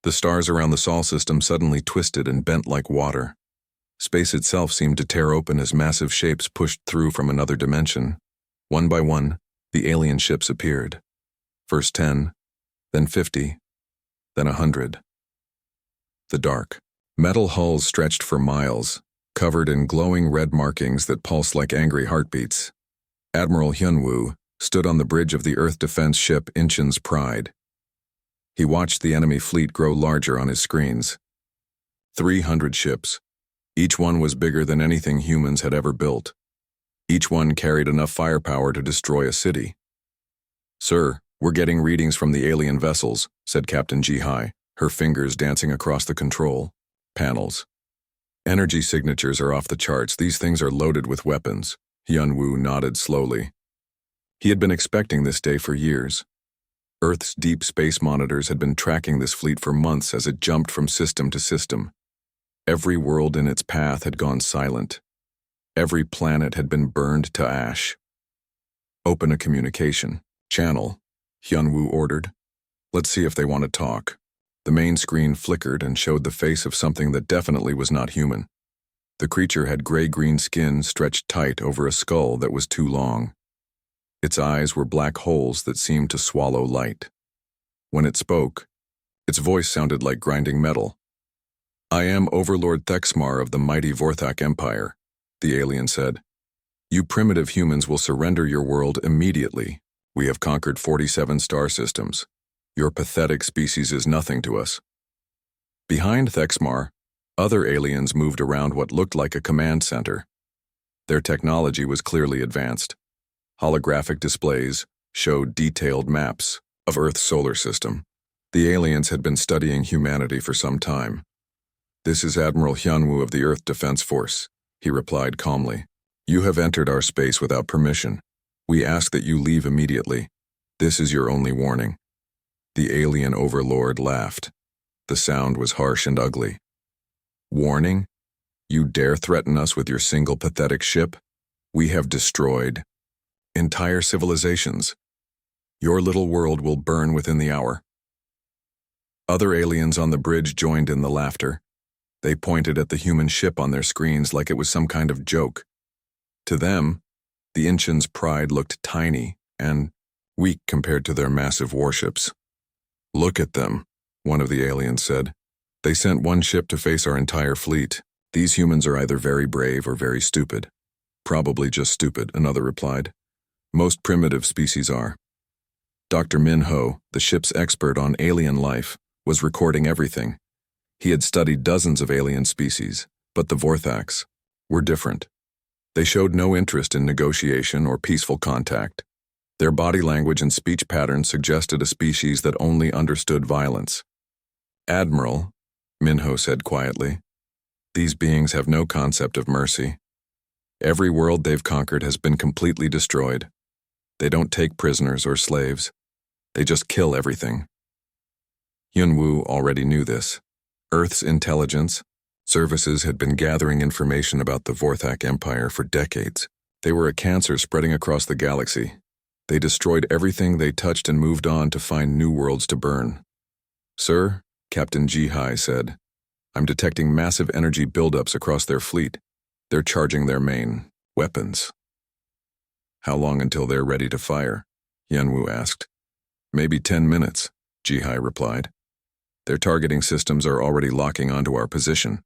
The stars around the Sol system suddenly twisted and bent like water. Space itself seemed to tear open as massive shapes pushed through from another dimension. One by one, the alien ships appeared. First 10, then 50, then 100. The dark, metal hulls stretched for miles, covered in glowing red markings that pulsed like angry heartbeats. Admiral Hyunwoo stood on the bridge of the Earth defense ship Incheon's Pride. He watched the enemy fleet grow larger on his screens. 300 ships. Each one was bigger than anything humans had ever built. Each one carried enough firepower to destroy a city. "Sir, we're getting readings from the alien vessels," said Captain Ji-hai, her fingers dancing across the control panels. "Energy signatures are off the charts. These things are loaded with weapons." Hyunwoo nodded slowly. He had been expecting this day for years. Earth's deep space monitors had been tracking this fleet for months as it jumped from system to system. Every world in its path had gone silent. Every planet had been burned to ash. "Open a communication channel," Hyunwoo ordered. "Let's see if they want to talk." The main screen flickered and showed the face of something that definitely was not human. The creature had gray-green skin stretched tight over a skull that was too long. Its eyes were black holes that seemed to swallow light. When it spoke, its voice sounded like grinding metal. "I am Overlord Thexmar of the mighty Vorthak Empire," the alien said. "You primitive humans will surrender your world immediately. We have conquered 47 star systems. Your pathetic species is nothing to us." Behind Thexmar, other aliens moved around what looked like a command center. Their technology was clearly advanced. Holographic displays showed detailed maps of Earth's solar system. The aliens had been studying humanity for some time. "This is Admiral Hyunwoo of the Earth Defense Force," he replied calmly. "You have entered our space without permission. We ask that you leave immediately. This is your only warning." The alien overlord laughed. The sound was harsh and ugly. "Warning? You dare threaten us with your single pathetic ship? We have destroyed entire civilizations. Your little world will burn within the hour." Other aliens on the bridge joined in the laughter. They pointed at the human ship on their screens like it was some kind of joke. To them, the Incheon's Pride looked tiny and weak compared to their massive warships. "Look at them," one of the aliens said. "They sent one ship to face our entire fleet. These humans are either very brave or very stupid." "Probably just stupid," another replied. "Most primitive species are." Dr. Min Ho, the ship's expert on alien life, was recording everything. He had studied dozens of alien species, but the Vorthaks were different. They showed no interest in negotiation or peaceful contact. Their body language and speech patterns suggested a species that only understood violence. "Admiral," Minho said quietly, "these beings have no concept of mercy. Every world they've conquered has been completely destroyed. They don't take prisoners or slaves. They just kill everything." Hyunwoo already knew this. Earth's intelligence services had been gathering information about the Vorthak Empire for decades. They were a cancer spreading across the galaxy. They destroyed everything they touched and moved on to find new worlds to burn. "Sir," Captain Ji-hai said, "I'm detecting massive energy buildups across their fleet. They're charging their main weapons." "How long until they're ready to fire?" Hyunwoo asked. "Maybe 10 minutes, Ji-hai replied. "Their targeting systems are already locking onto our position."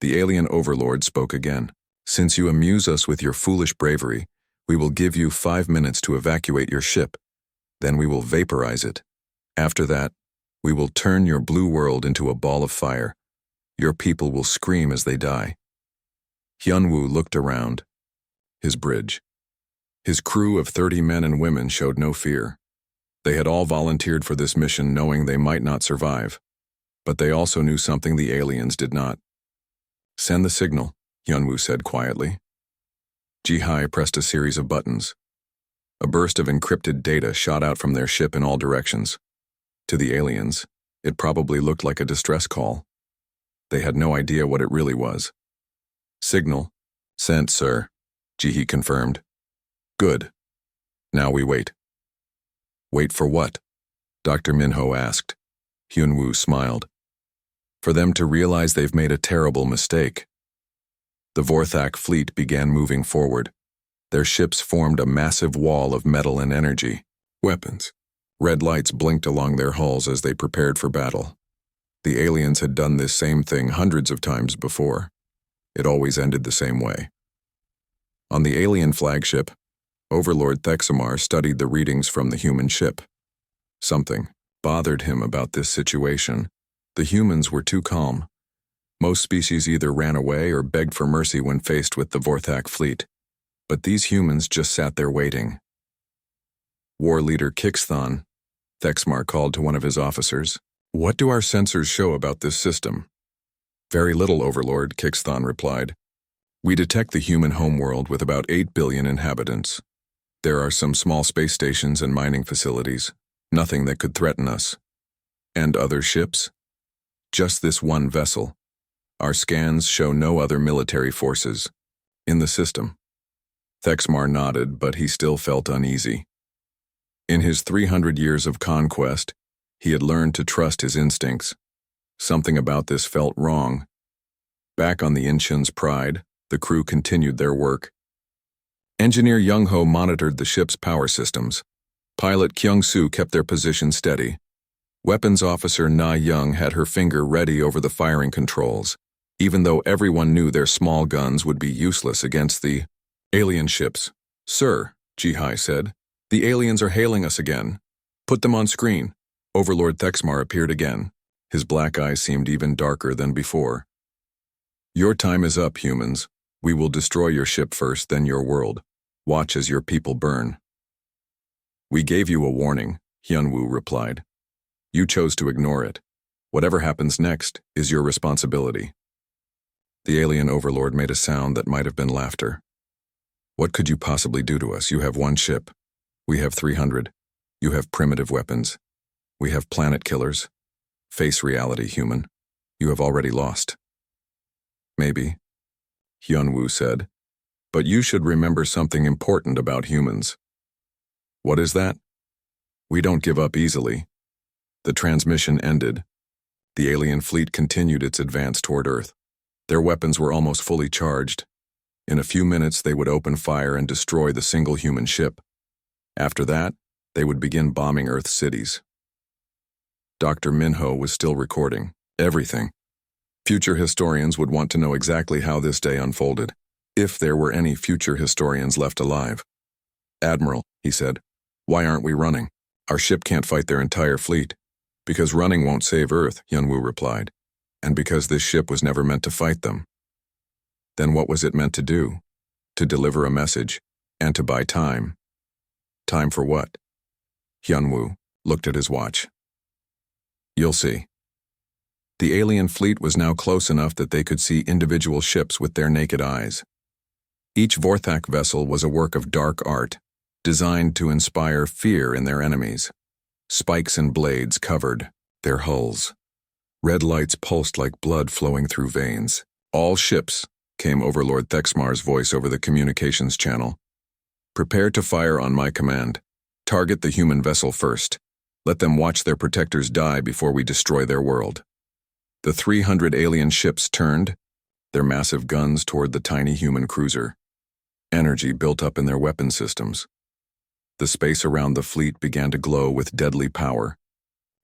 The alien overlord spoke again. "Since you amuse us with your foolish bravery, we will give you 5 minutes to evacuate your ship. Then we will vaporize it. After that, we will turn your blue world into a ball of fire. Your people will scream as they die." Hyunwoo looked around. His bridge. His crew of 30 men and women showed no fear. They had all volunteered for this mission knowing they might not survive. But they also knew something the aliens did not. "Send the signal," Hyunwoo said quietly. Ji-hai pressed a series of buttons. A burst of encrypted data shot out from their ship in all directions. To the aliens, it probably looked like a distress call. They had no idea what it really was. "Signal sent, sir," Ji-hee confirmed. "Good. Now we wait." "Wait for what?" Dr. Minho asked. Hyunwoo smiled. for them to realize they've made a terrible mistake. The Vorthak fleet began moving forward. Their ships formed a massive wall of metal and energy. Weapons. Red lights blinked along their hulls as they prepared for battle. The aliens had done this same thing hundreds of times before. It always ended the same way. On the alien flagship, Overlord Thexamar studied the readings from the human ship. Something bothered him about this situation. The humans were too calm. Most species either ran away or begged for mercy when faced with the Vorthak fleet. But these humans just sat there waiting. War leader Kixthon, Thexmar called to one of his officers. "What do our sensors show about this system?" "Very little, Overlord," Kixthon replied. "We detect the human homeworld with about 8 billion inhabitants. There are some small space stations and mining facilities. Nothing that could threaten us." "And other ships?" "Just this one vessel. Our scans show no other military forces in the system." Thexmar nodded, but he still felt uneasy. In his 300 years of conquest, he had learned to trust his instincts. Something about this felt wrong. Back on the Incheon's Pride, the crew continued their work. Engineer Young-ho monitored the ship's power systems. Pilot Kyung-soo kept their position steady. Weapons officer Na-young had her finger ready over the firing controls, even though everyone knew their small guns would be useless against the alien ships. "Sir," Ji-hai said, "the aliens are hailing us again. Put them on screen." Overlord Thexmar appeared again. His black eyes seemed even darker than before. "Your time is up, humans. We will destroy your ship first, then your world. Watch as your people burn." "We gave you a warning," Hyunwoo replied. "You chose to ignore it. Whatever happens next is your responsibility." The alien overlord made a sound that might have been laughter. "What could you possibly do to us? You have one ship. We have 300. You have primitive weapons. We have planet killers. Face reality, human. You have already lost." "Maybe," Hyunwoo said, "but you should remember something important about humans." "What is that?" "We don't give up easily." The transmission ended. The alien fleet continued its advance toward Earth. Their weapons were almost fully charged. In a few minutes, they would open fire and destroy the single human ship. After that, they would begin bombing Earth's cities. Dr. Minho was still recording everything. Future historians would want to know exactly how this day unfolded, if there were any future historians left alive. "Admiral," he said, "why aren't we running? Our ship can't fight their entire fleet." "Because running won't save Earth," Hyunwoo replied, "and because this ship was never meant to fight them." "Then what was it meant to do?" "To deliver a message, and to buy time." "Time for what?" Hyunwoo looked at his watch. "You'll see." The alien fleet was now close enough that they could see individual ships with their naked eyes. Each Vorthak vessel was a work of dark art, designed to inspire fear in their enemies. Spikes and blades covered their hulls. Red lights pulsed like blood flowing through veins. "All ships," came Overlord Thexmar's voice over the communications channel. "Prepare to fire on my command. Target the human vessel first. Let them watch their protectors die before we destroy their world." The 300 alien ships turned, their massive guns toward the tiny human cruiser. Energy built up in their weapon systems. The space around the fleet began to glow with deadly power.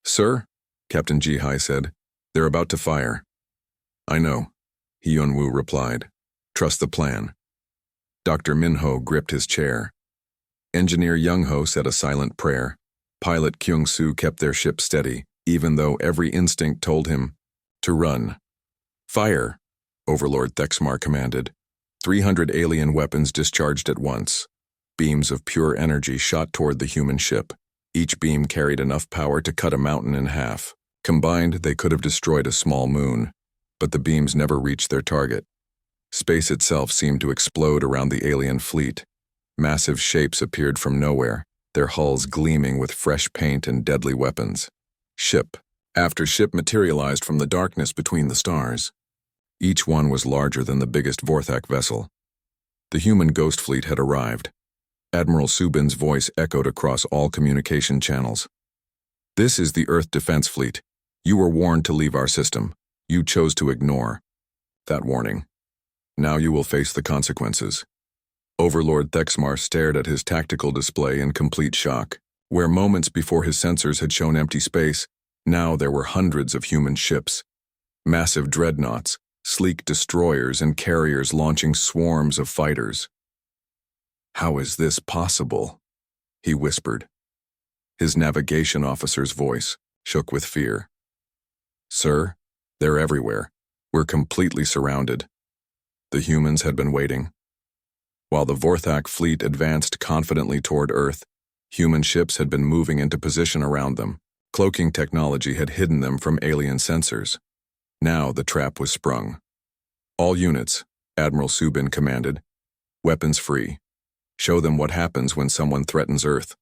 "Sir," Captain Ji-hai said, "they're about to fire." "I know," Hyunwoo replied. "Trust the plan." Dr. Minho gripped his chair. Engineer Young-ho said a silent prayer. Pilot Kyung-soo kept their ship steady, even though every instinct told him to run. "Fire," Overlord Thexmar commanded. 300 alien weapons discharged at once. Beams of pure energy shot toward the human ship. Each beam carried enough power to cut a mountain in half. Combined, they could have destroyed a small moon, but the beams never reached their target. Space itself seemed to explode around the alien fleet. Massive shapes appeared from nowhere, their hulls gleaming with fresh paint and deadly weapons. Ship after ship materialized from the darkness between the stars. Each one was larger than the biggest Vorthak vessel. The human ghost fleet had arrived. Admiral Subin's voice echoed across all communication channels. "This is the Earth Defense Fleet. You were warned to leave our system. You chose to ignore that warning. Now you will face the consequences. Overlord Thexmar stared at his tactical display in complete shock. Where moments before his sensors had shown empty space, now there were hundreds of human ships. Massive dreadnoughts, sleek destroyers and carriers launching swarms of fighters. "How is this possible?" he whispered. His navigation officer's voice shook with fear. "Sir, they're everywhere. We're completely surrounded." The humans had been waiting. While the Vorthak fleet advanced confidently toward Earth, human ships had been moving into position around them. Cloaking technology had hidden them from alien sensors. Now the trap was sprung. "All units," Admiral Subin commanded. "Weapons free. Show them what happens when someone threatens Earth."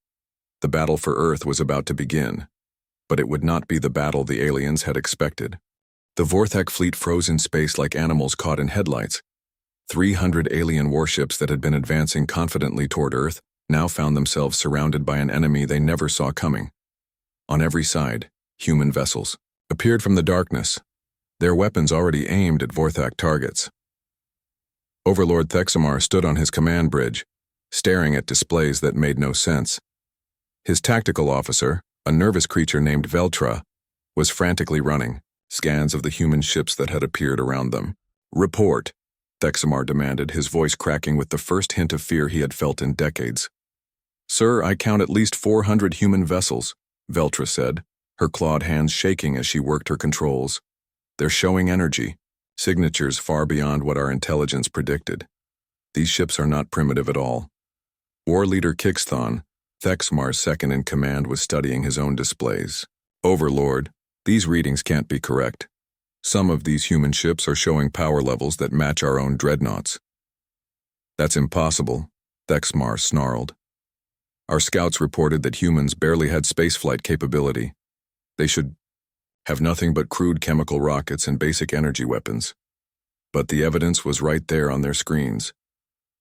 The battle for Earth was about to begin, but it would not be the battle the aliens had expected. The Vorthak fleet froze in space like animals caught in headlights. 300 alien warships that had been advancing confidently toward Earth now found themselves surrounded by an enemy they never saw coming. On every side, human vessels appeared from the darkness, their weapons already aimed at Vorthak targets. Overlord Thexamar stood on his command bridge, staring at displays that made no sense. His tactical officer, a nervous creature named Veltra, was frantically running scans of the human ships that had appeared around them. "Report," Thexamar demanded, his voice cracking with the first hint of fear he had felt in decades. "Sir, I count at least 400 human vessels," Veltra said, her clawed hands shaking as she worked her controls. "They're showing energy, signatures far beyond what our intelligence predicted. These ships are not primitive at all." War leader Kixthon, Thexmar's second-in-command, was studying his own displays. "Overlord, these readings can't be correct. Some of these human ships are showing power levels that match our own dreadnoughts." "That's impossible," Thexmar snarled. "Our scouts reported that humans barely had spaceflight capability. They should have nothing but crude chemical rockets and basic energy weapons." But the evidence was right there on their screens.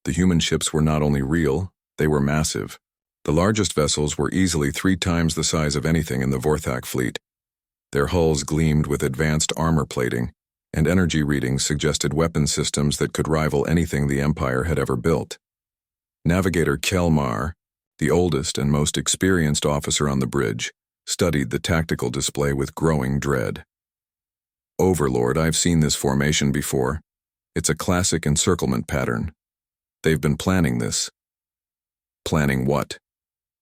The human ships were not only real, they were massive. The largest vessels were easily 3 times the size of anything in the Vorthak fleet. Their hulls gleamed with advanced armor plating, and energy readings suggested weapon systems that could rival anything the Empire had ever built. Navigator Kelmar, the oldest and most experienced officer on the bridge, studied the tactical display with growing dread. "Overlord, I've seen this formation before. It's a classic encirclement pattern. They've been planning this." "Planning what?"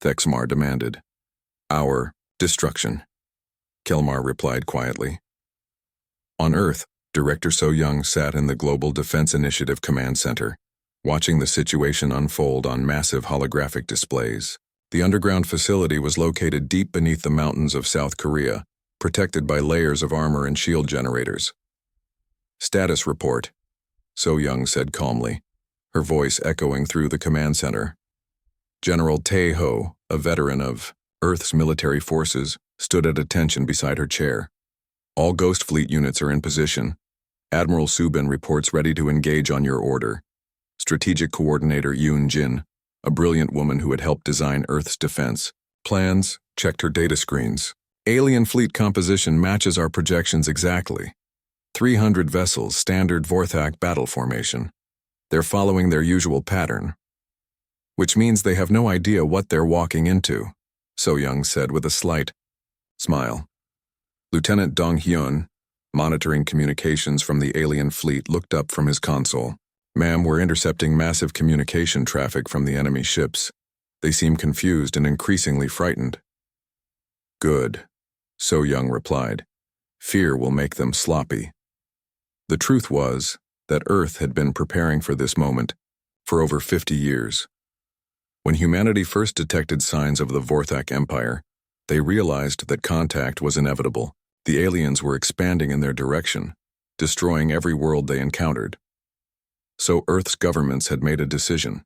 Thexmar demanded. "Our destruction," Kelmar replied quietly. On Earth, Director So Young sat in the Global Defense Initiative Command Center, watching the situation unfold on massive holographic displays. The underground facility was located deep beneath the mountains of South Korea, protected by layers of armor and shield generators. "Status report," So Young said calmly, her voice echoing through the command center. General Tae-ho, a veteran of Earth's military forces, stood at attention beside her chair. "All Ghost Fleet units are in position. Admiral Subin reports ready to engage on your order." Strategic Coordinator Yoon Jin, a brilliant woman who had helped design Earth's defense plans, checked her data screens. "Alien fleet composition matches our projections exactly. 300 vessels, standard Vorthak battle formation. They're following their usual pattern, which means they have no idea what they're walking into," So Young said with a slight smile. Lieutenant Dong Hyun, monitoring communications from the alien fleet, looked up from his console. "Ma'am, we're intercepting massive communication traffic from the enemy ships. They seem confused and increasingly frightened." "Good," So Young replied. "Fear will make them sloppy." The truth was that Earth had been preparing for this moment for over 50 years. When humanity first detected signs of the Vorthak Empire, they realized that contact was inevitable. The aliens were expanding in their direction, destroying every world they encountered. So Earth's governments had made a decision.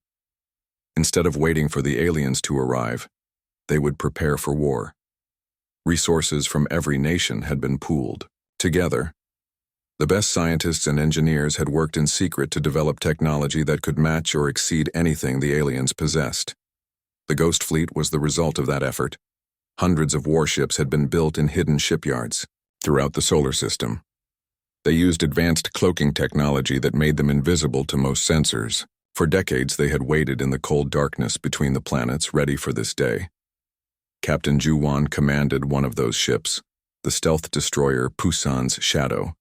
Instead of waiting for the aliens to arrive, they would prepare for war. Resources from every nation had been pooled. Together, the best scientists and engineers had worked in secret to develop technology that could match or exceed anything the aliens possessed. The Ghost Fleet was the result of that effort. Hundreds of warships had been built in hidden shipyards throughout the solar system. They used advanced cloaking technology that made them invisible to most sensors. For decades, they had waited in the cold darkness between the planets, ready for this day. Captain Juwan commanded one of those ships, the stealth destroyer Pusan's Shadow.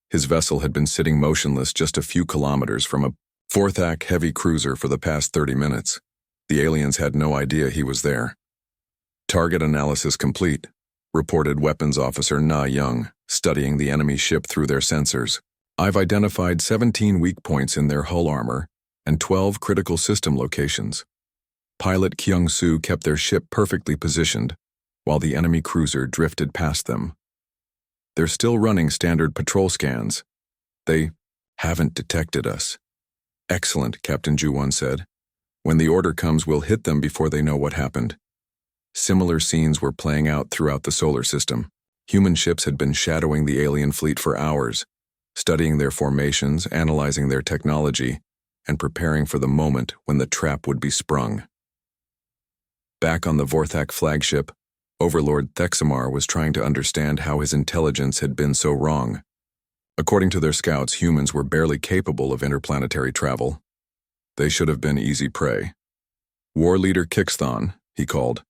His vessel had been sitting motionless just a few kilometers from a fourth-act heavy cruiser for the past 30 minutes. The aliens had no idea he was there. Target analysis complete, reported Weapons Officer Na Young, studying the enemy ship through their sensors. I've identified 17 weak points in their hull armor and 12 critical system locations. Pilot Kyung-soo kept their ship perfectly positioned, while the enemy cruiser drifted past them. They're still running standard patrol scans. They haven't detected us. Excellent, Captain Juwon said. When the order comes, we'll hit them before they know what happened. Similar scenes were playing out throughout the solar system. Human ships had been shadowing the alien fleet for hours, studying their formations, analyzing their technology, and preparing for the moment when the trap would be sprung. Back on the Vorthak flagship, Overlord Thexamar was trying to understand how his intelligence had been so wrong. According to their scouts, humans were barely capable of interplanetary travel. They should have been easy prey. War Leader Kixthon, he called.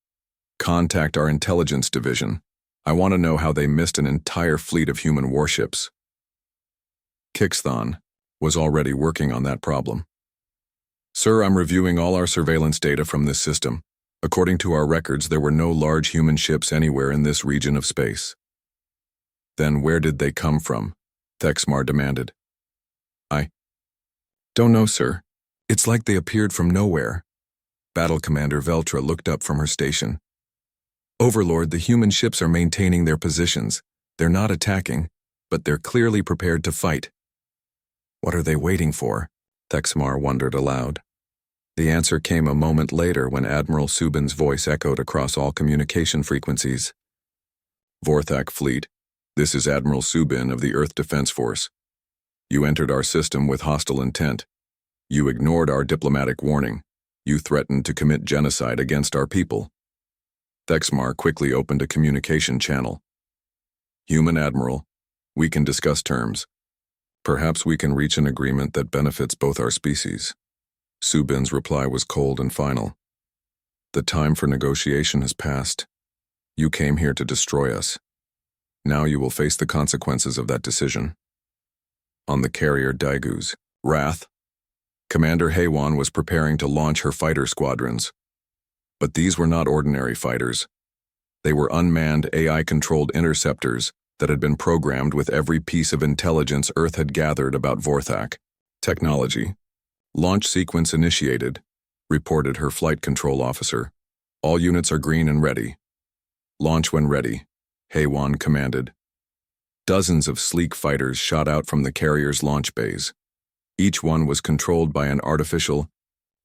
Contact our intelligence division. I want to know how they missed an entire fleet of human warships. Kixthon was already working on that problem. Sir, I'm reviewing all our surveillance data from this system. According to our records, there were no large human ships anywhere in this region of space. Then where did they come from? Thexmar demanded. I don't know, sir. It's like they appeared from nowhere. Battle Commander Veltra looked up from her station. Overlord, the human ships are maintaining their positions. They're not attacking, but they're clearly prepared to fight. What are they waiting for? Thexmar wondered aloud. The answer came a moment later when Admiral Subin's voice echoed across all communication frequencies. Vorthak Fleet, this is Admiral Subin of the Earth Defense Force. You entered our system with hostile intent. You ignored our diplomatic warning. You threatened to commit genocide against our people. Thexmar quickly opened a communication channel. Human Admiral, we can discuss terms. Perhaps we can reach an agreement that benefits both our species. Subin's reply was cold and final. The time for negotiation has passed. You came here to destroy us. Now you will face the consequences of that decision. On the carrier Daigu's Wrath, Commander Haywan was preparing to launch her fighter squadrons. But these were not ordinary fighters. They were unmanned AI-controlled interceptors that had been programmed with every piece of intelligence Earth had gathered about Vorthak. Technology. Launch sequence initiated, reported her flight control officer. All units are green and ready. Launch when ready, Haywan commanded. Dozens of sleek fighters shot out from the carrier's launch bays. Each one was controlled by an artificial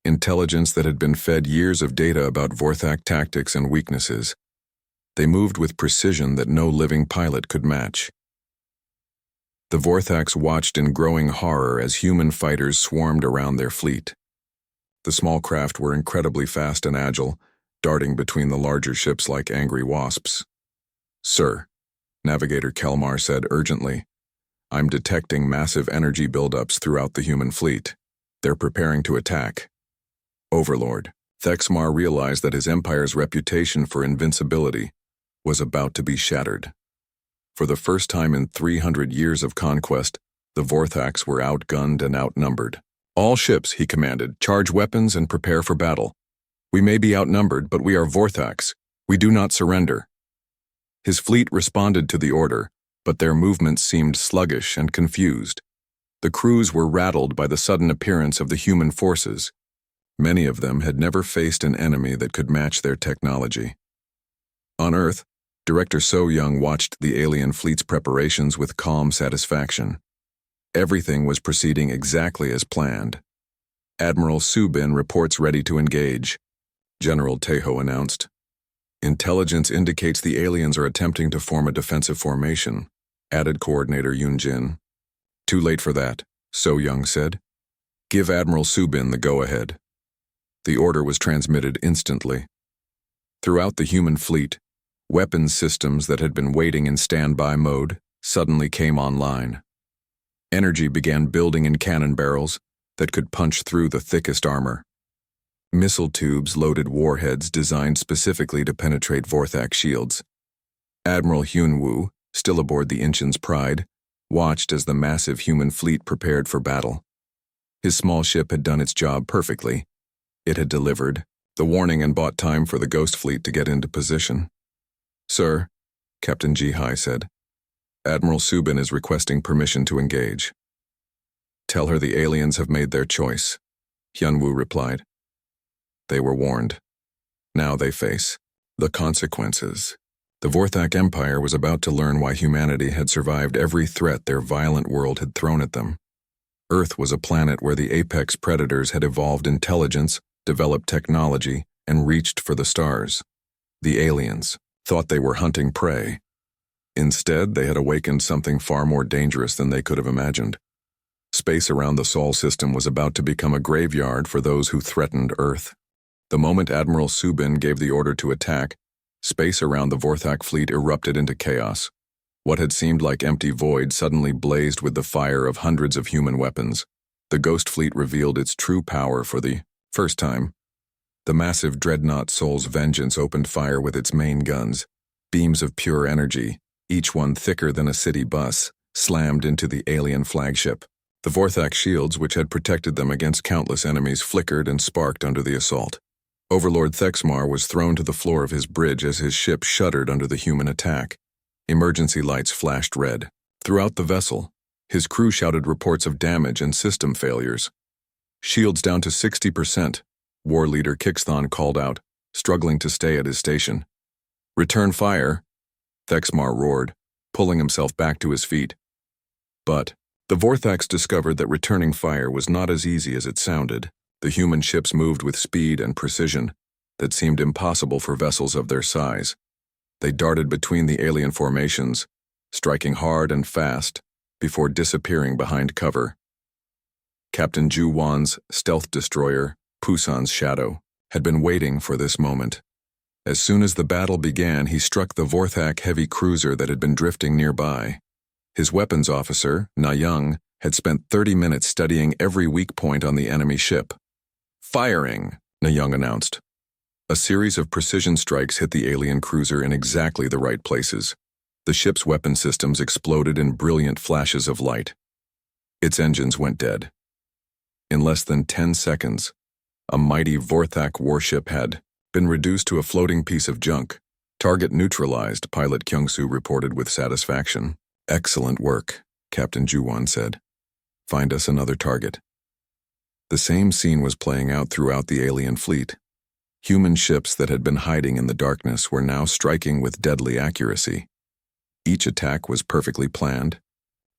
intelligence that had been fed years of data about Vorthak tactics and weaknesses. They moved with precision that no living pilot could match. The Vorthaks watched in growing horror as human fighters swarmed around their fleet. The small craft were incredibly fast and agile, darting between the larger ships like angry wasps. Sir, Navigator Kelmar said urgently, I'm detecting massive energy buildups throughout the human fleet. They're preparing to attack. Overlord, Thexmar realized that his empire's reputation for invincibility was about to be shattered. For the first time in 300 years of conquest, the Vorthaks were outgunned and outnumbered. All ships, he commanded, charge weapons and prepare for battle. We may be outnumbered, but we are Vorthaks. We do not surrender. His fleet responded to the order, but their movements seemed sluggish and confused. The crews were rattled by the sudden appearance of the human forces. Many of them had never faced an enemy that could match their technology. On Earth, Director So Young watched the alien fleet's preparations with calm satisfaction. Everything was proceeding exactly as planned. Admiral Subin reports ready to engage, General Tejo announced. Intelligence indicates the aliens are attempting to form a defensive formation, added Coordinator Yunjin. Too late for that, So Young said. Give Admiral Subin the go-ahead. The order was transmitted instantly. Throughout the human fleet, weapons systems that had been waiting in standby mode suddenly came online. Energy began building in cannon barrels that could punch through the thickest armor. Missile tubes loaded warheads designed specifically to penetrate Vorthak shields. Admiral Hyun-woo, still aboard the Inchin's Pride, watched as the massive human fleet prepared for battle. His small ship had done its job perfectly. It had delivered the warning and bought time for the Ghost Fleet to get into position. "Sir," Captain Ji-hai said, "Admiral Subin is requesting permission to engage." "Tell her the aliens have made their choice," Hyun-woo replied. They were warned. Now they face the consequences. The Vorthak Empire was about to learn why humanity had survived every threat their violent world had thrown at them. Earth was a planet where the apex predators had evolved intelligence, developed technology, and reached for the stars. The aliens thought they were hunting prey. Instead, they had awakened something far more dangerous than they could have imagined. Space around the Sol system was about to become a graveyard for those who threatened Earth. The moment Admiral Subin gave the order to attack, space around the Vorthak fleet erupted into chaos. What had seemed like empty void suddenly blazed with the fire of hundreds of human weapons. The Ghost Fleet revealed its true power for the first time. The massive dreadnought Sol's Vengeance opened fire with its main guns. Beams of pure energy, each one thicker than a city bus, slammed into the alien flagship. The Vorthak shields, which had protected them against countless enemies, flickered and sparked under the assault. Overlord Thexmar was thrown to the floor of his bridge as his ship shuddered under the human attack. Emergency lights flashed red. Throughout the vessel, his crew shouted reports of damage and system failures. "Shields down to 60%, War Leader Kixthon called out, struggling to stay at his station. "Return fire," Thexmar roared, pulling himself back to his feet. But the Vorthaks discovered that returning fire was not as easy as it sounded. The human ships moved with speed and precision that seemed impossible for vessels of their size. They darted between the alien formations, striking hard and fast before disappearing behind cover. Captain Ju Wan's stealth destroyer, Pusan's Shadow, had been waiting for this moment. As soon as the battle began, he struck the Vorthak heavy cruiser that had been drifting nearby. His weapons officer, Na Young, had spent 30 minutes studying every weak point on the enemy ship. "Firing," Na Young announced. A series of precision strikes hit the alien cruiser in exactly the right places. The ship's weapon systems exploded in brilliant flashes of light. Its engines went dead. In less than 10 seconds, a mighty Vorthak warship had been reduced to a floating piece of junk. "Target neutralized," pilot Kyung-soo reported with satisfaction. "Excellent work," Captain Ju-wan said. "Find us another target." The same scene was playing out throughout the alien fleet. Human ships that had been hiding in the darkness were now striking with deadly accuracy. Each attack was perfectly planned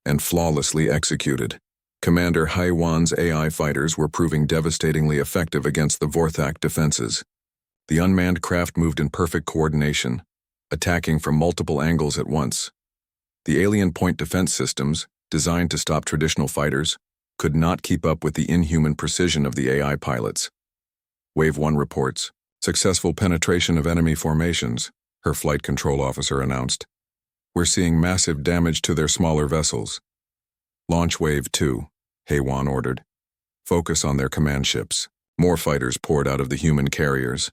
and flawlessly executed. Commander Haiwan's AI fighters were proving devastatingly effective against the Vorthak defenses. The unmanned craft moved in perfect coordination, attacking from multiple angles at once. The alien point defense systems, designed to stop traditional fighters, could not keep up with the inhuman precision of the AI pilots. Wave 1 reports, "Successful penetration of enemy formations," her flight control officer announced. "We're seeing massive damage to their smaller vessels." "Launch Wave 2, Haiwan ordered. "Focus on their command ships." More fighters poured out of the human carriers.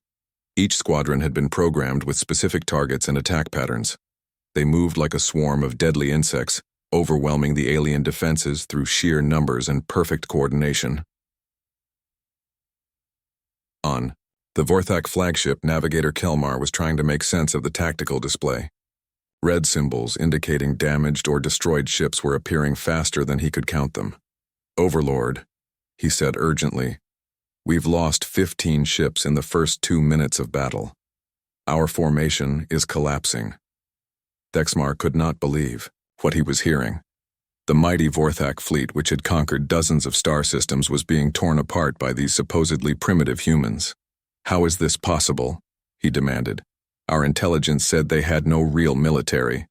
Each squadron had been programmed with specific targets and attack patterns. They moved like a swarm of deadly insects, overwhelming the alien defenses through sheer numbers and perfect coordination. On the Vorthak flagship, Navigator Kelmar was trying to make sense of the tactical display. Red symbols indicating damaged or destroyed ships were appearing faster than he could count them. "Overlord," he said urgently, "we've lost 15 ships in the first 2 minutes of battle. Our formation is collapsing." Thexmar could not believe what he was hearing. The mighty Vorthak fleet, which had conquered dozens of star systems, was being torn apart by these supposedly primitive humans. "How is this possible?" he demanded. "Our intelligence said they had no real military."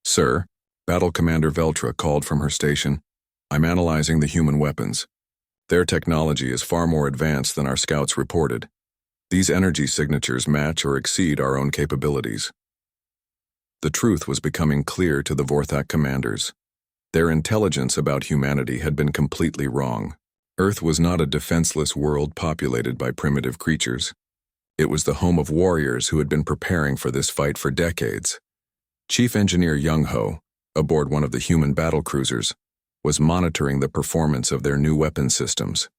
"Sir," Battle Commander Veltra called from her station, "I'm analyzing the human weapons. Their technology is far more advanced than our scouts reported. These energy signatures match or exceed our own capabilities." The truth was becoming clear to the Vorthak commanders. Their intelligence about humanity had been completely wrong. Earth was not a defenseless world populated by primitive creatures. It was the home of warriors who had been preparing for this fight for decades. Chief Engineer Young-Ho, aboard one of the human battlecruisers, was monitoring the performance of their new weapon systems.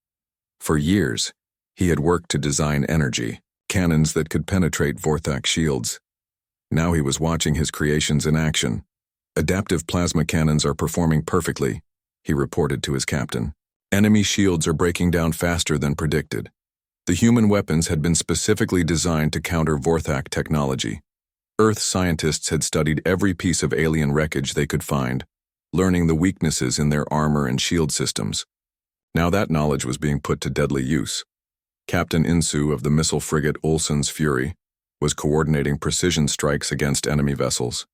For years, he had worked to design energy, cannons that could penetrate Vorthak shields. Now he was watching his creations in action. Adaptive plasma cannons are performing perfectly, he reported to his captain. Enemy shields are breaking down faster than predicted. The human weapons had been specifically designed to counter Vorthak technology. Earth scientists had studied every piece of alien wreckage they could find, learning the weaknesses in their armor and shield systems. Now that knowledge was being put to deadly use. Captain Insu of the missile frigate Olsen's Fury was coordinating precision strikes against enemy vessels.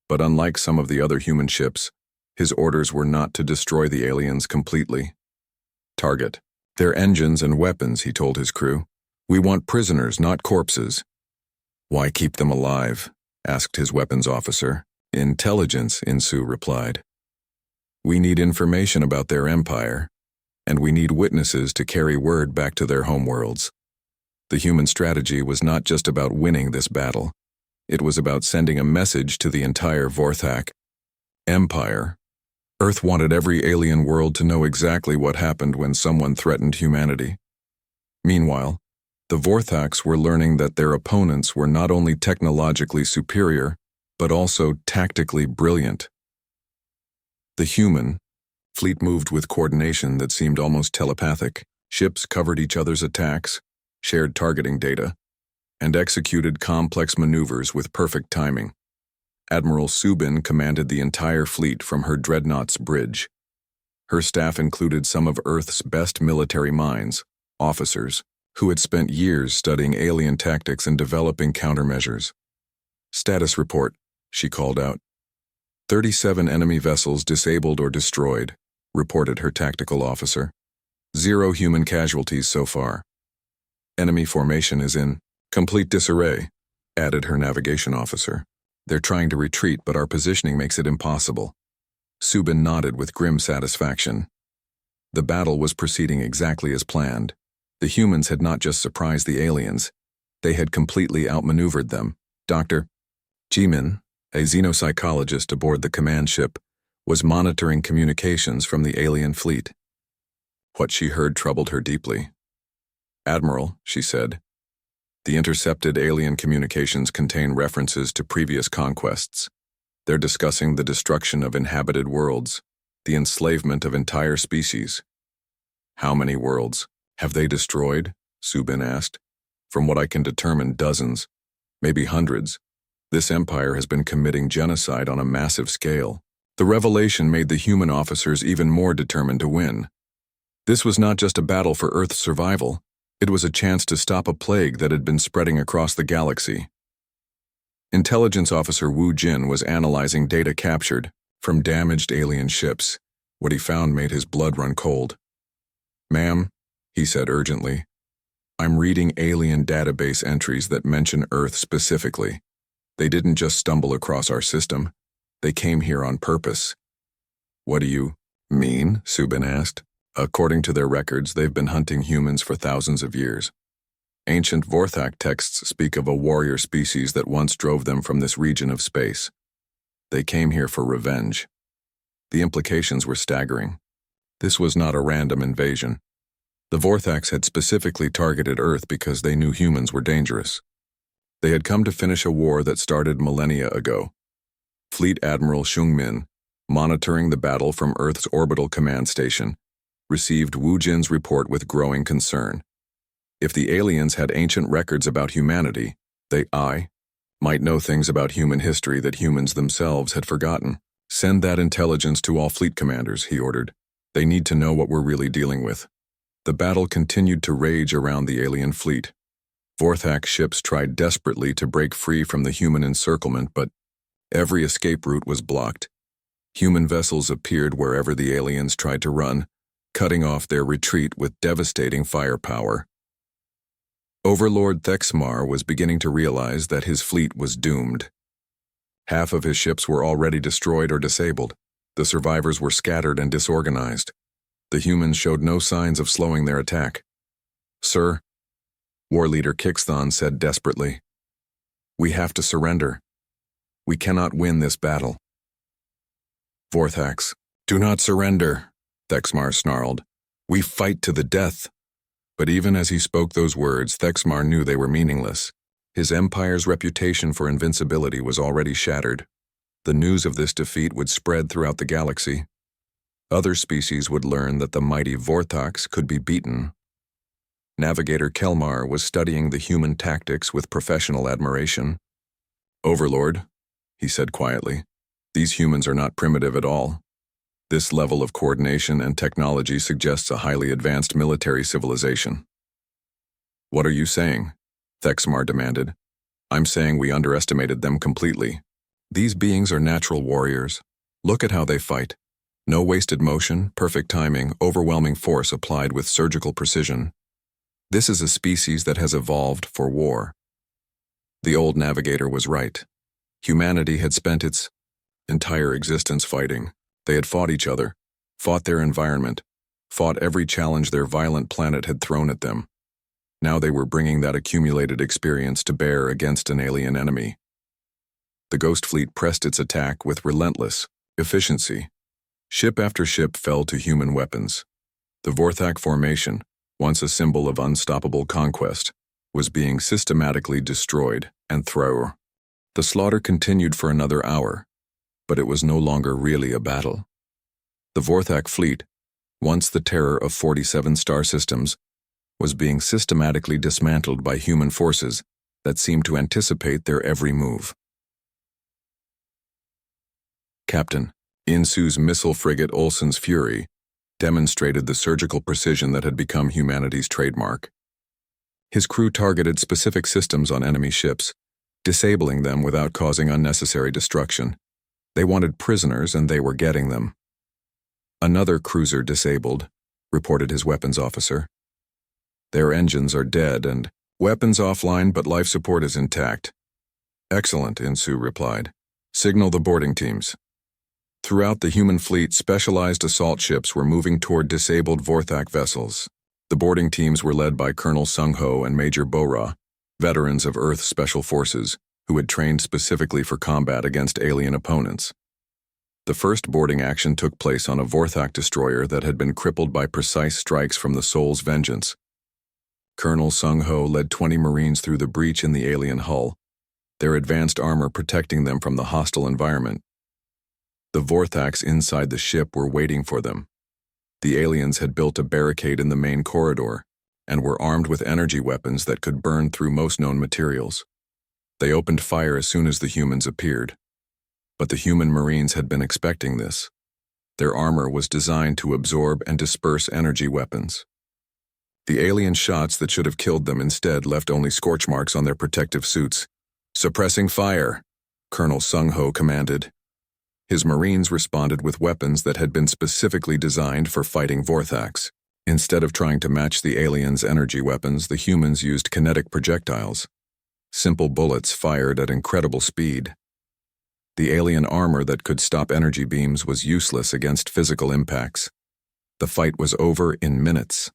But unlike some of the other human ships, his orders were not to destroy the aliens completely. Target their engines and weapons, he told his crew. We want prisoners, not corpses. Why keep them alive? Asked his weapons officer. Intelligence, Insu replied. We need information about their empire, and we need witnesses to carry word back to their homeworlds. The human strategy was not just about winning this battle. It was about sending a message to the entire Vorthak empire. Earth wanted every alien world to know exactly what happened when someone threatened humanity. Meanwhile, the Vorthaks were learning that their opponents were not only technologically superior, but also tactically brilliant. The human fleet moved with coordination that seemed almost telepathic. Ships covered each other's attacks, shared targeting data, and executed complex maneuvers with perfect timing. Admiral Subin commanded the entire fleet from her dreadnought's bridge. Her staff included some of Earth's best military minds, officers, who had spent years studying alien tactics and developing countermeasures. Status report, she called out. 37 enemy vessels disabled or destroyed, reported her tactical officer. 0 human casualties so far. Enemy formation is in complete disarray, added her navigation officer. They're trying to retreat, but our positioning makes it impossible. Subin nodded with grim satisfaction. The battle was proceeding exactly as planned. The humans had not just surprised the aliens, they had completely outmaneuvered them. Dr. Jimin, a xenopsychologist aboard the command ship, was monitoring communications from the alien fleet. What she heard troubled her deeply. Admiral, she said, the intercepted alien communications contain references to previous conquests. They're discussing the destruction of inhabited worlds, the enslavement of entire species. How many worlds have they destroyed? Subin asked. From what I can determine, dozens, maybe hundreds. This empire has been committing genocide on a massive scale. The revelation made the human officers even more determined to win. This was not just a battle for Earth's survival. It was a chance to stop a plague that had been spreading across the galaxy. Intelligence Officer Wu Jin was analyzing data captured from damaged alien ships. What he found made his blood run cold. Ma'am, he said urgently, I'm reading alien database entries that mention Earth specifically. They didn't just stumble across our system. They came here on purpose. What do you mean? Subin asked. According to their records, they've been hunting humans for thousands of years. Ancient Vorthak texts speak of a warrior species that once drove them from this region of space. They came here for revenge. The implications were staggering. This was not a random invasion. The Vorthaks had specifically targeted Earth because they knew humans were dangerous. They had come to finish a war that started millennia ago. Fleet Admiral Shungmin, monitoring the battle from Earth's orbital command station, received Wu Jin's report with growing concern. If the aliens had ancient records about humanity, they might know things about human history that humans themselves had forgotten. Send that intelligence to all fleet commanders, he ordered. They need to know what we're really dealing with. The battle continued to rage around the alien fleet. Vorthak ships tried desperately to break free from the human encirclement, but every escape route was blocked. Human vessels appeared wherever the aliens tried to run, cutting off their retreat with devastating firepower. Overlord Thexmar was beginning to realize that his fleet was doomed. Half of his ships were already destroyed or disabled, The survivors were scattered and disorganized. The humans showed no signs of slowing their attack. "Sir," War Leader Kixthon said desperately, "we have to surrender. We cannot win this battle." "Vorthax, do not surrender," Thexmar snarled. "We fight to the death." But even as he spoke those words, Thexmar knew they were meaningless. His empire's reputation for invincibility was already shattered. The news of this defeat would spread throughout the galaxy. Other species would learn that the mighty Vorthax could be beaten. Navigator Kelmar was studying the human tactics with professional admiration. "Overlord," he said quietly, "these humans are not primitive at all. This level of coordination and technology suggests a highly advanced military civilization." "What are you saying?" Thexmar demanded. "I'm saying we underestimated them completely. These beings are natural warriors. Look at how they fight. No wasted motion, perfect timing, overwhelming force applied with surgical precision. This is a species that has evolved for war." The old navigator was right. Humanity had spent its entire existence fighting. They had fought each other, fought their environment, fought every challenge their violent planet had thrown at them. Now they were bringing that accumulated experience to bear against an alien enemy. The Ghost Fleet pressed its attack with relentless efficiency. Ship after ship fell to human weapons. The Vorthak formation, once a symbol of unstoppable conquest, was being systematically destroyed and thrown. The slaughter continued for another hour, but it was no longer really a battle. The Vorthak fleet, once the terror of 47 star systems, was being systematically dismantled by human forces that seemed to anticipate their every move. Captain Insu's missile frigate Olsen's Fury demonstrated the surgical precision that had become humanity's trademark. His crew targeted specific systems on enemy ships, disabling them without causing unnecessary destruction. They wanted prisoners, and they were getting them. "Another cruiser disabled," reported his weapons officer. "Their engines are dead and weapons offline, but life support is intact." "Excellent," Insu replied. "Signal the boarding teams." Throughout the human fleet, specialized assault ships were moving toward disabled Vorthak vessels. The boarding teams were led by Colonel Sung-Ho and Major Bo-Ra, veterans of Earth Special Forces, who had trained specifically for combat against alien opponents. The first boarding action took place on a Vorthak destroyer that had been crippled by precise strikes from the Soul's vengeance. Colonel Sung-Ho led 20 Marines through the breach in the alien hull, their advanced armor protecting them from the hostile environment. The Vorthaks inside the ship were waiting for them. The aliens had built a barricade in the main corridor and were armed with energy weapons that could burn through most known materials. They opened fire as soon as the humans appeared. But the human Marines had been expecting this. Their armor was designed to absorb and disperse energy weapons. The alien shots that should have killed them instead left only scorch marks on their protective suits. "Suppressing fire," Colonel Sung-Ho commanded. His Marines responded with weapons that had been specifically designed for fighting Vorthaks. Instead of trying to match the aliens' energy weapons, the humans used kinetic projectiles. Simple bullets fired at incredible speed. The alien armor that could stop energy beams was useless against physical impacts. The fight was over in minutes.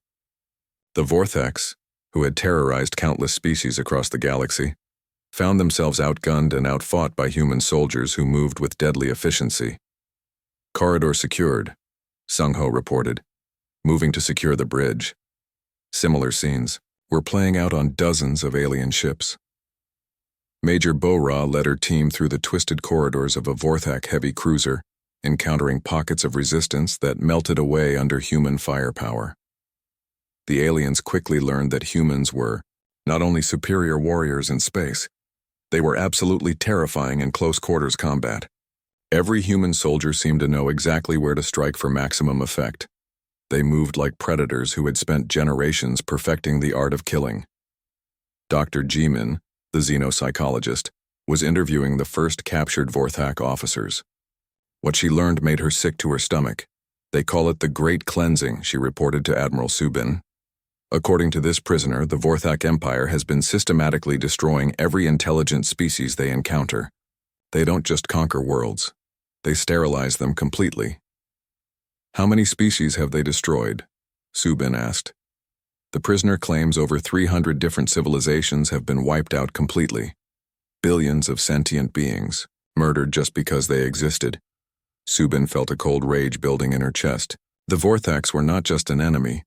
The Vorthaks, who had terrorized countless species across the galaxy, found themselves outgunned and outfought by human soldiers who moved with deadly efficiency. "Corridor secured," Sung-Ho reported, moving to secure the bridge. Similar scenes were playing out on dozens of alien ships. Major Bo-Ra led her team through the twisted corridors of a Vorthak heavy cruiser, encountering pockets of resistance that melted away under human firepower. The aliens quickly learned that humans were not only superior warriors in space, they were absolutely terrifying in close-quarters combat. Every human soldier seemed to know exactly where to strike for maximum effect. They moved like predators who had spent generations perfecting the art of killing. Dr. Jimin, the xenopsychologist, was interviewing the first captured Vorthak officers. What she learned made her sick to her stomach. "They call it the Great Cleansing," she reported to Admiral Subin. "According to this prisoner, the Vorthak Empire has been systematically destroying every intelligent species they encounter. They don't just conquer worlds. They sterilized them completely. How many species have they destroyed? Subin asked. The prisoner claims over 300 different civilizations have been wiped out completely. Billions of sentient beings, murdered just because they existed. Subin felt a cold rage building in her chest. The Vorthax were not just an enemy.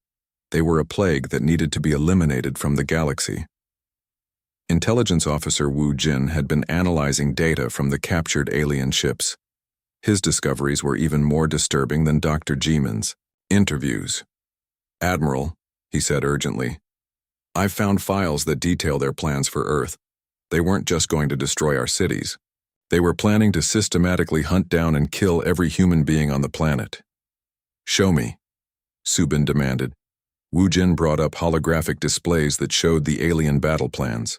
They were a plague that needed to be eliminated from the galaxy. Intelligence Officer Wu Jin had been analyzing data from the captured alien ships. His discoveries were even more disturbing than Dr. Jimin's. Interviews. Admiral, he said urgently, I've found files that detail their plans for Earth. They weren't just going to destroy our cities. They were planning to systematically hunt down and kill every human being on the planet. Show me, Subin demanded. Wu Jin brought up holographic displays that showed the alien battle plans.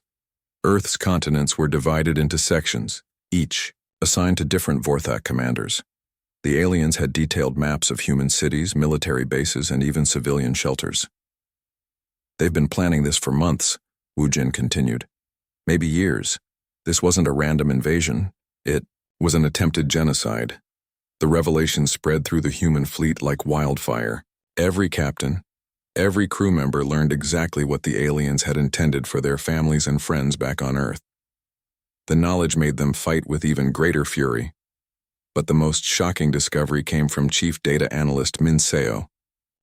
Earth's continents were divided into sections, each assigned to different Vorthak commanders. The aliens had detailed maps of human cities, military bases, and even civilian shelters. They've been planning this for months, Wu Jin continued. Maybe years. This wasn't a random invasion. It was an attempted genocide. The revelation spread through the human fleet like wildfire. Every captain, every crew member learned exactly what the aliens had intended for their families and friends back on Earth. The knowledge made them fight with even greater fury. But the most shocking discovery came from Chief Data Analyst Min Seo,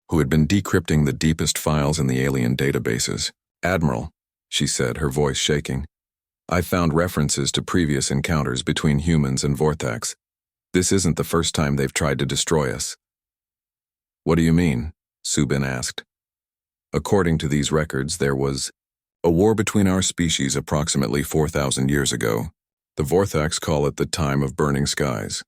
who had been decrypting the deepest files in the alien databases. Admiral, she said, her voice shaking, I've found references to previous encounters between humans and Vorthax. This isn't the first time they've tried to destroy us. What do you mean? Subin asked. According to these records, there was a war between our species approximately 4,000 years ago. The Vorthax call it the time of burning skies.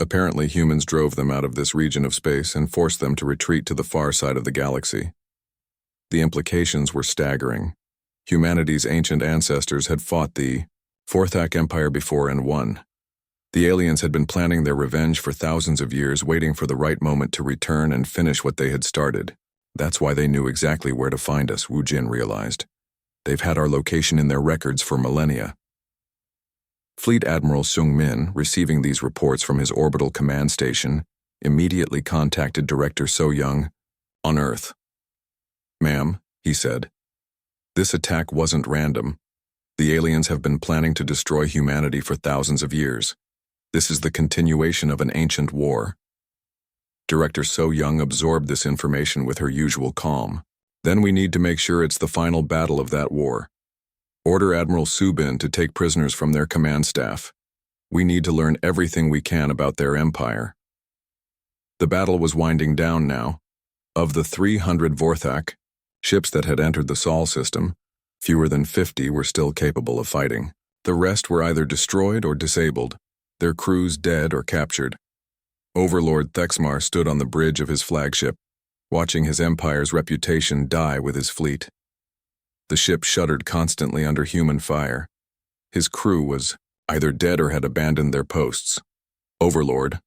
Apparently, humans drove them out of this region of space and forced them to retreat to the far side of the galaxy. The implications were staggering. Humanity's ancient ancestors had fought the Vorthak Empire before and won. The aliens had been planning their revenge for thousands of years, waiting for the right moment to return and finish what they had started. That's why they knew exactly where to find us, Wu Jin realized. They've had our location in their records for millennia. Fleet Admiral Sung Min, receiving these reports from his orbital command station, immediately contacted Director So Young on Earth. Ma'am, he said, this attack wasn't random. The aliens have been planning to destroy humanity for thousands of years. This is the continuation of an ancient war. Director So Young absorbed this information with her usual calm. Then we need to make sure it's the final battle of that war. Order Admiral Subin to take prisoners from their command staff. We need to learn everything we can about their empire. The battle was winding down now. Of the 300 Vorthak ships that had entered the Sol system, fewer than 50 were still capable of fighting. The rest were either destroyed or disabled, their crews dead or captured. Overlord Thexmar stood on the bridge of his flagship, watching his empire's reputation die with his fleet. The ship shuddered constantly under human fire. His crew was either dead or had abandoned their posts. Overlord,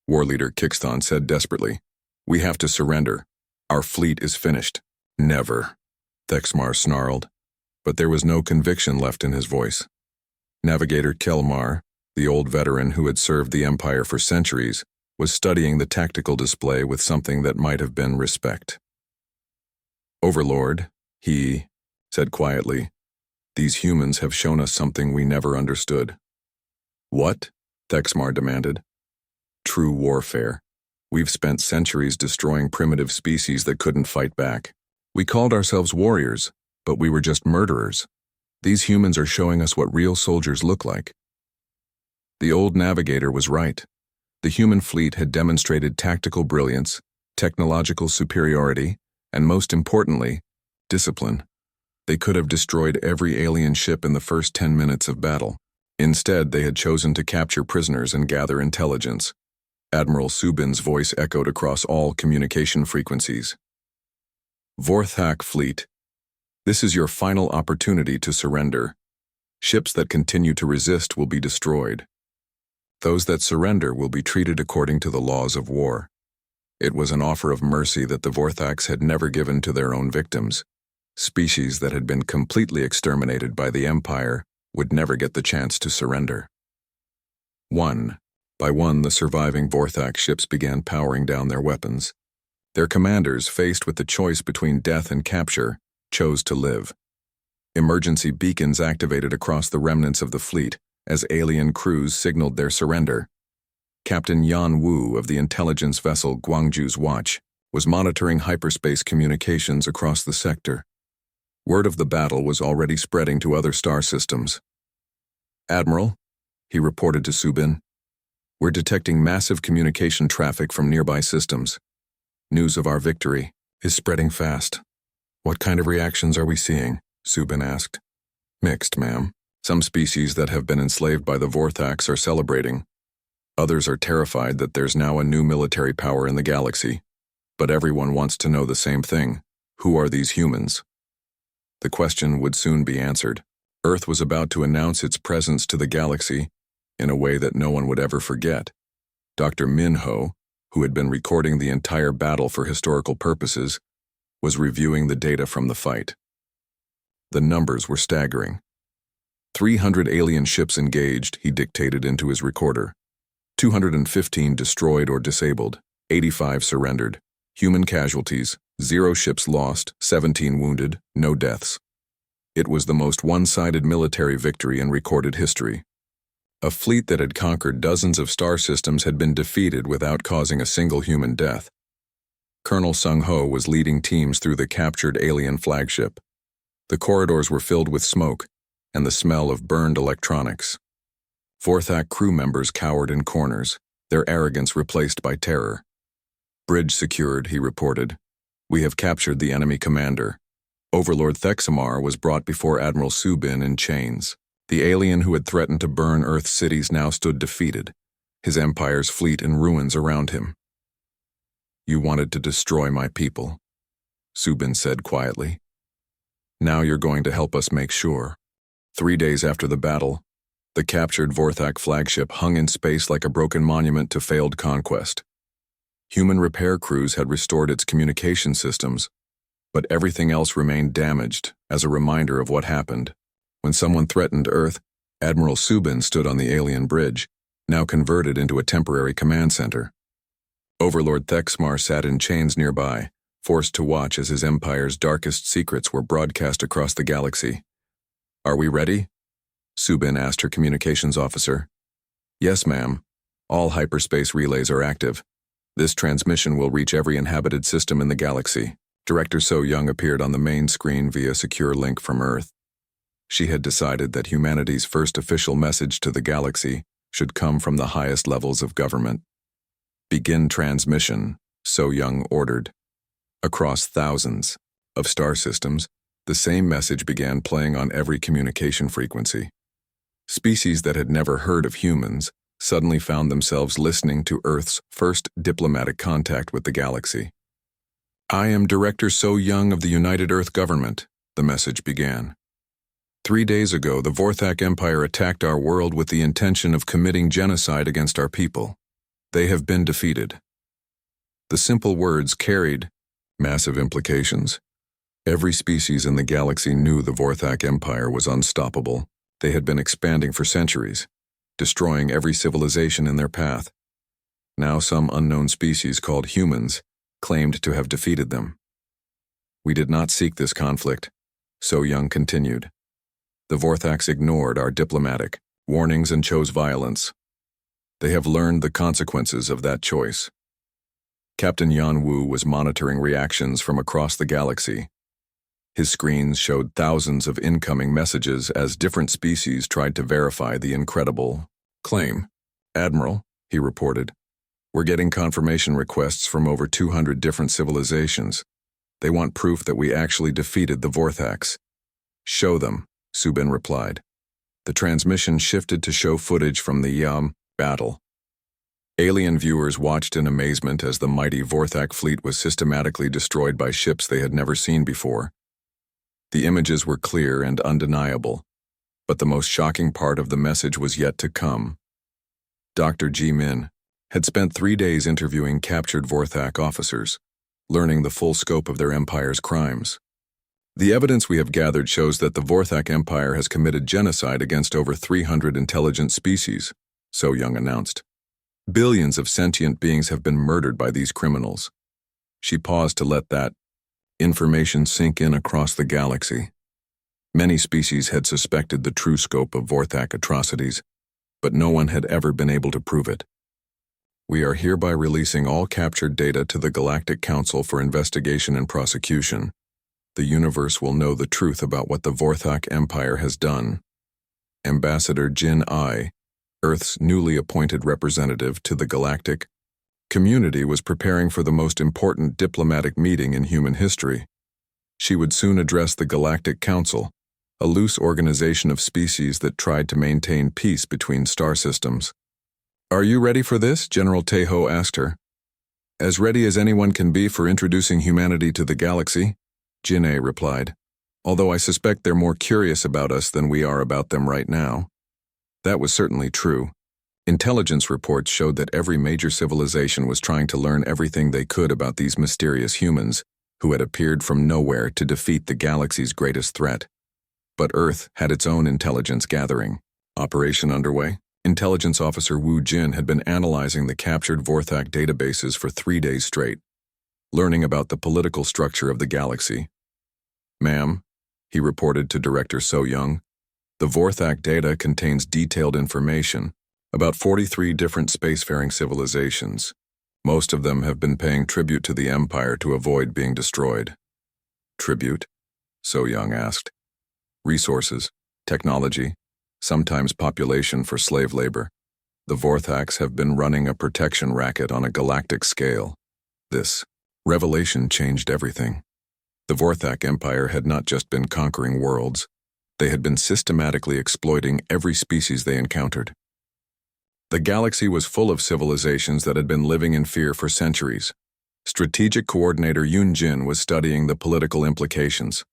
War Leader Kixthon said desperately, we have to surrender. Our fleet is finished. Never, Thexmar snarled, but there was no conviction left in his voice. Navigator Kelmar, the old veteran who had served the Empire for centuries, was studying the tactical display with something that might have been respect. Overlord, he said quietly, these humans have shown us something we never understood. What? Thexmar demanded. True warfare. We've spent centuries destroying primitive species that couldn't fight back. We called ourselves warriors, but we were just murderers. These humans are showing us what real soldiers look like. The old navigator was right. The human fleet had demonstrated tactical brilliance, technological superiority, and most importantly, discipline. They could have destroyed every alien ship in the first 10 minutes of battle. Instead, they had chosen to capture prisoners and gather intelligence. Admiral Subin's voice echoed across all communication frequencies. Vorthak Fleet, this is your final opportunity to surrender. Ships that continue to resist will be destroyed. Those that surrender will be treated according to the laws of war. It was an offer of mercy that the Vorthax had never given to their own victims. Species that had been completely exterminated by the Empire would never get the chance to surrender. 1. By one, the surviving Vorthak ships began powering down their weapons. Their commanders, faced with the choice between death and capture, chose to live. Emergency beacons activated across the remnants of the fleet as alien crews signaled their surrender. Captain Yan Wu of the intelligence vessel Guangzhou's Watch was monitoring hyperspace communications across the sector. Word of the battle was already spreading to other star systems. "Admiral," he reported to Subin, "we're detecting massive communication traffic from nearby systems. News of our victory is spreading fast." "What kind of reactions are we seeing?" Subin asked. "Mixed, ma'am. Some species that have been enslaved by the Vorthaks are celebrating. Others are terrified that there's now a new military power in the galaxy. But everyone wants to know the same thing. Who are these humans?" The question would soon be answered. Earth was about to announce its presence to the galaxy in a way that no one would ever forget. Dr. Min Ho, who had been recording the entire battle for historical purposes, was reviewing the data from the fight. The numbers were staggering. 300 alien ships engaged, he dictated into his recorder. 215 destroyed or disabled, 85 surrendered. Human casualties, 0 ships lost, 17 wounded, no deaths. It was the most one-sided military victory in recorded history. A fleet that had conquered dozens of star systems had been defeated without causing a single human death. Colonel Sung Ho was leading teams through the captured alien flagship. The corridors were filled with smoke and the smell of burned electronics. Vorthak crew members cowered in corners, their arrogance replaced by terror. "Bridge secured," he reported. "We have captured the enemy commander." Overlord Thexamar was brought before Admiral Subin in chains. The alien who had threatened to burn Earth's cities now stood defeated, his empire's fleet in ruins around him. "You wanted to destroy my people," Subin said quietly. "Now you're going to help us make sure." 3 days after the battle, the captured Vorthak flagship hung in space like a broken monument to failed conquest. Human repair crews had restored its communication systems, but everything else remained damaged as a reminder of what happened. When someone threatened Earth, Admiral Subin stood on the alien bridge, now converted into a temporary command center. Overlord Thexmar sat in chains nearby, forced to watch as his empire's darkest secrets were broadcast across the galaxy. "Are we ready?" Subin asked her communications officer. "Yes, ma'am. All hyperspace relays are active. This transmission will reach every inhabited system in the galaxy." Director So Young appeared on the main screen via secure link from Earth. She had decided that humanity's first official message to the galaxy should come from the highest levels of government. "Begin transmission," So Young ordered. Across thousands of star systems, the same message began playing on every communication frequency. Species that had never heard of humans suddenly found themselves listening to Earth's first diplomatic contact with the galaxy. "I am Director So Young of the United Earth Government," the message began. 3 days ago, the Vorthak Empire attacked our world with the intention of committing genocide against our people. They have been defeated. The simple words carried massive implications. Every species in the galaxy knew the Vorthak Empire was unstoppable. They had been expanding for centuries, destroying every civilization in their path. Now some unknown species called humans claimed to have defeated them. "We did not seek this conflict," So Young continued. "The Vorthaks ignored our diplomatic warnings and chose violence. They have learned the consequences of that choice." Captain Yan Wu was monitoring reactions from across the galaxy. His screens showed thousands of incoming messages as different species tried to verify the incredible claim. "Admiral," he reported, "we're getting confirmation requests from over 200 different civilizations. They want proof that we actually defeated the Vorthaks." "Show them," Subin replied. The transmission shifted to show footage from the battle. Alien viewers watched in amazement as the mighty Vorthak fleet was systematically destroyed by ships they had never seen before. The images were clear and undeniable, but the most shocking part of the message was yet to come. Dr. Ji Min had spent 3 days interviewing captured Vorthak officers, learning the full scope of their empire's crimes. "The evidence we have gathered shows that the Vorthak Empire has committed genocide against over 300 intelligent species," So Young announced. Billions of sentient beings have been murdered by these criminals. She paused to let that information sink in across the galaxy. Many species had suspected the true scope of Vorthak atrocities, but no one had ever been able to prove it. We are hereby releasing all captured data to the Galactic Council for investigation and prosecution. The universe will know the truth about what the Vorthak Empire has done. Ambassador Jin I, Earth's newly appointed representative to the galactic community, was preparing for the most important diplomatic meeting in human history. She would soon address the Galactic Council, a loose organization of species that tried to maintain peace between star systems. "Are you ready for this?" General Tejo asked her. "As ready as anyone can be for introducing humanity to the galaxy," Jin A replied, "although I suspect they're more curious about us than we are about them right now." That was certainly true. Intelligence reports showed that every major civilization was trying to learn everything they could about these mysterious humans who had appeared from nowhere to defeat the galaxy's greatest threat. But Earth had its own intelligence gathering operation underway. Intelligence Officer Wu Jin had been analyzing the captured Vorthak databases for 3 days straight, learning about the political structure of the galaxy. "Ma'am," he reported to Director So Young, "the Vorthak data contains detailed information about 43 different spacefaring civilizations. Most of them have been paying tribute to the Empire to avoid being destroyed." "Tribute?" So Young asked. "Resources, technology, sometimes population for slave labor. The Vorthaks have been running a protection racket on a galactic scale." This revelation changed everything. The Vorthak Empire had not just been conquering worlds, they had been systematically exploiting every species they encountered. The galaxy was full of civilizations that had been living in fear for centuries. Strategic Coordinator Yun Jin was studying the political implications.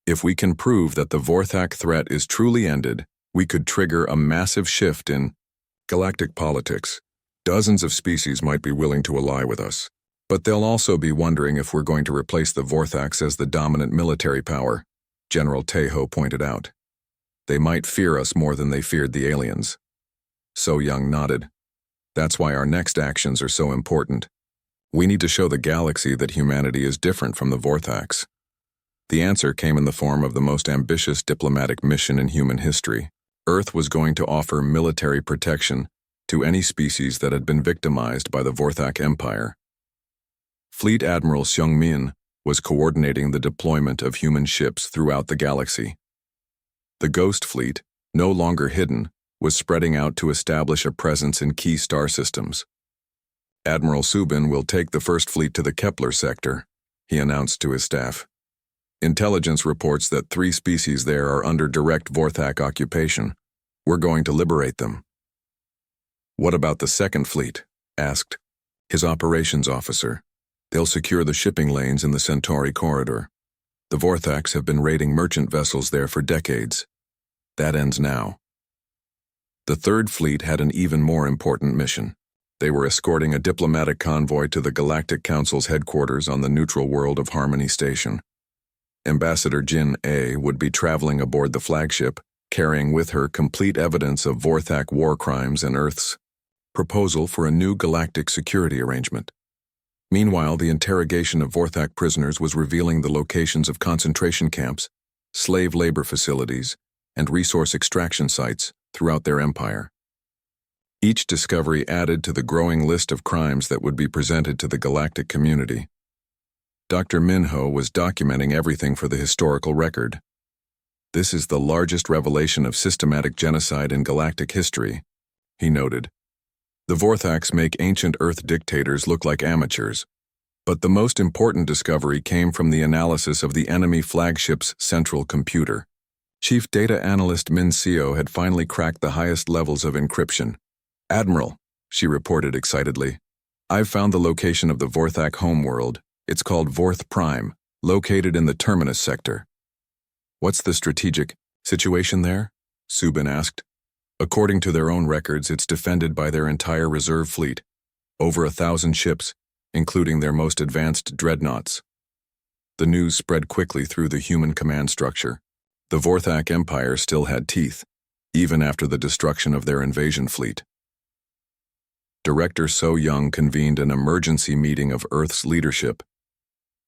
"If we can prove that the Vorthak threat is truly ended, we could trigger a massive shift in galactic politics. Dozens of species might be willing to ally with us, but they'll also be wondering if we're going to replace the Vorthaks as the dominant military power," General Tejo pointed out. "They might fear us more than they feared the aliens." So Young nodded. "That's why our next actions are so important. We need to show the galaxy that humanity is different from the Vorthaks." The answer came in the form of the most ambitious diplomatic mission in human history. Earth was going to offer military protection to any species that had been victimized by the Vorthak Empire. Fleet Admiral Seung Min was coordinating the deployment of human ships throughout the galaxy. The Ghost Fleet, no longer hidden, was spreading out to establish a presence in key star systems. "Admiral Subin will take the First Fleet to the Kepler sector," he announced to his staff. "Intelligence reports that 3 species there are under direct Vorthak occupation. We're going to liberate them." "What about the Second Fleet?" asked his operations officer. "They'll secure the shipping lanes in the Centauri corridor. The Vorthaks have been raiding merchant vessels there for decades. That ends now." The Third Fleet had an even more important mission. They were escorting a diplomatic convoy to the Galactic Council's headquarters on the neutral world of Harmony Station. Ambassador Jin A would be traveling aboard the flagship, carrying with her complete evidence of Vorthak war crimes and Earth's proposal for a new galactic security arrangement. Meanwhile, the interrogation of Vorthak prisoners was revealing the locations of concentration camps, slave labor facilities, and resource extraction sites throughout their empire. Each discovery added to the growing list of crimes that would be presented to the galactic community. Dr. Minho was documenting everything for the historical record. "This is the largest revelation of systematic genocide in galactic history," he noted. "The Vorthaks make ancient Earth dictators look like amateurs, but the most important discovery came from the analysis of the enemy flagship's central computer. Chief Data Analyst Min Seo had finally cracked the highest levels of encryption. "Admiral," she reported excitedly, "I've found the location of the Vorthak homeworld. It's called Vorth Prime, located in the Terminus sector." "What's the strategic situation there?" Subin asked. "According to their own records, it's defended by their entire reserve fleet, over 1,000 ships, including their most advanced dreadnoughts." The news spread quickly through the human command structure. The Vorthak Empire still had teeth, even after the destruction of their invasion fleet. Director So Young convened an emergency meeting of Earth's leadership.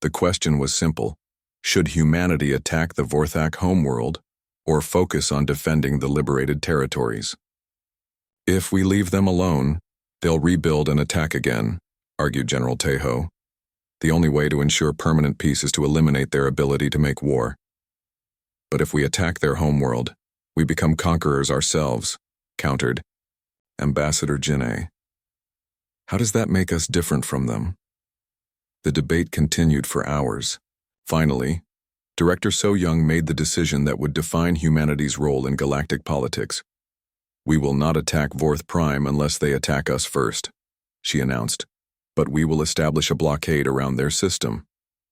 The question was simple: should humanity attack the Vorthak homeworld or focus on defending the liberated territories? If we leave them alone, they'll rebuild and attack again, argued General Tejo. The only way to ensure permanent peace is to eliminate their ability to make war. But if we attack their homeworld, we become conquerors ourselves, countered Ambassador Jinne. How does that make us different from them? The debate continued for hours. Finally, Director So Young made the decision that would define humanity's role in galactic politics. We will not attack Vorth Prime unless they attack us first, she announced. But we will establish a blockade around their system.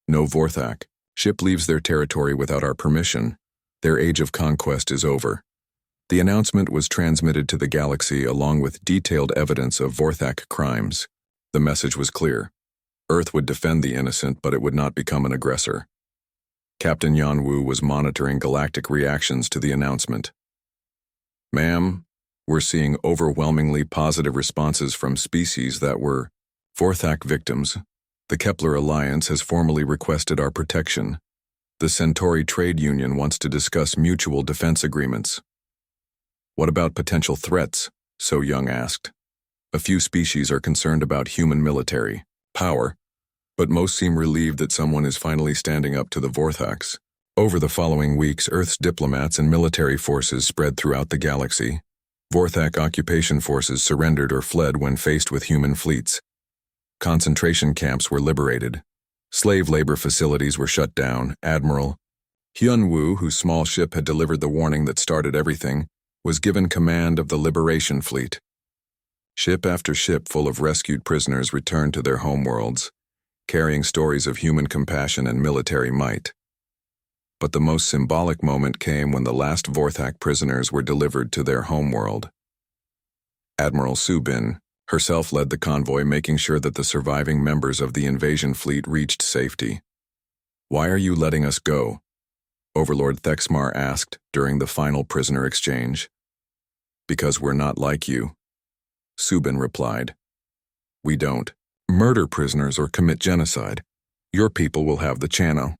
No Vorthak ship leaves their territory without our permission. Their age of conquest is over. The announcement was transmitted to the galaxy along with detailed evidence of Vorthak crimes. The message was clear. Earth would defend the innocent, but it would not become an aggressor. Captain Yanwu was monitoring galactic reactions to the announcement. Ma'am, we're seeing overwhelmingly positive responses from species that were Vorthak victims. The Kepler Alliance has formally requested our protection. The Centauri Trade Union wants to discuss mutual defense agreements. What about potential threats? So Young asked. A few species are concerned about human military power, but most seem relieved that someone is finally standing up to the Vorthaks. Over the following weeks, Earth's diplomats and military forces spread throughout the galaxy. Vorthak occupation forces surrendered or fled when faced with human fleets. Concentration camps were liberated. Slave labor facilities were shut down. Admiral Hyunwoo, whose small ship had delivered the warning that started everything, was given command of the Liberation Fleet. Ship after ship full of rescued prisoners returned to their homeworlds, carrying stories of human compassion and military might. But the most symbolic moment came when the last Vorthak prisoners were delivered to their homeworld. Admiral Subin herself led the convoy, making sure that the surviving members of the invasion fleet reached safety. "Why are you letting us go?" Overlord Thexmar asked during the final prisoner exchange. "Because we're not like you," Subin replied. "We don't murder prisoners or commit genocide. Your people will have the channel."